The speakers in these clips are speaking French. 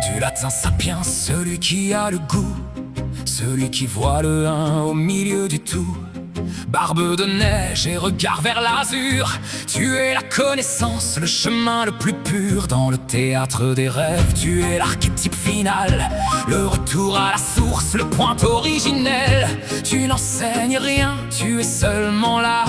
Du latin sapiens, celui qui a le goût, celui qui voit le un au milieu du tout. Barbe de neige et regard vers l'azur, tu es la connaissance, le chemin le plus pur. Dans le théâtre des rêves, tu es l'archétype final, le retour à la source, le point originel. Tu n'enseignes rien, tu es seulement là,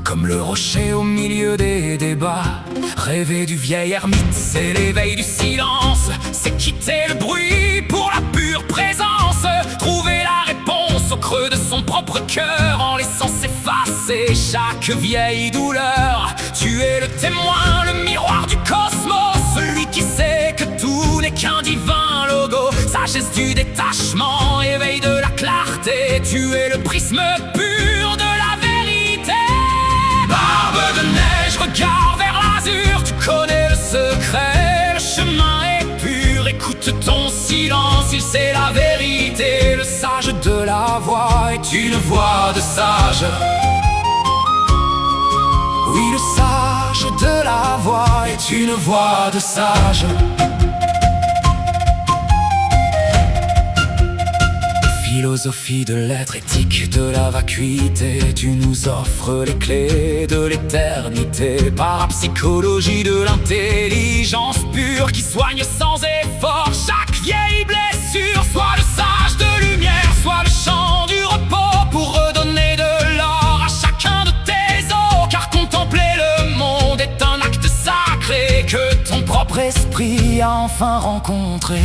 comme le rocher au milieu des débats. Rêver du vieil ermite, c'est l'éveil du silence, c'est quitter le bruit pour la pure présence. Trouver la réponse au creux de son propre cœur, en laissant s'effacer chaque vieille douleur. Tu es le témoin, le miroir du cosmos, celui qui sait que tout n'est qu'un divin logo. Sagesse du détachement, éveil de la clarté, tu es le prisme pur de la vérité. Barbe de neige, regard vers l'azur, tu connais le secret, le chemin est pur. Écoute ton silence, il sait la vérité. Le sage de la voix est une voix de sage. Oui, le sage de la voix est une voix de sage. Philosophie de l'être, éthique de la vacuité, tu nous offres les clés de l'éternité. Parapsychologie de l'intelligence pure qui soigne sans effort chaque vieille blessure. Sois le sage de lumière, sois le chant du repos, pour redonner de l'or à chacun de tes os. Car contempler le monde est un acte sacré que ton propre esprit a enfin rencontré.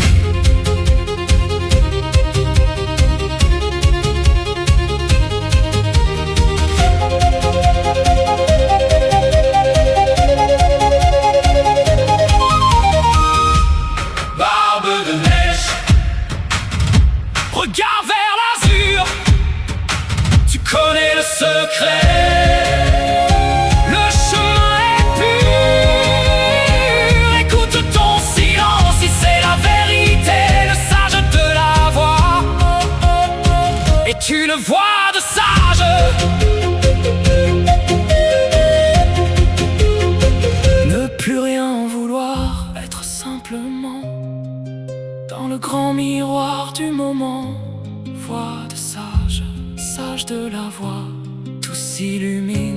Regarde vers l'azur, tu connais le secret. Le chemin est pur, écoute ton silence, si c'est la vérité. Le sage de la voix est une voix de sage. Ne plus rien vouloir, être simplement dans le grand miroir du moment. Voix de sage, sage de la voix, tout s'illumine.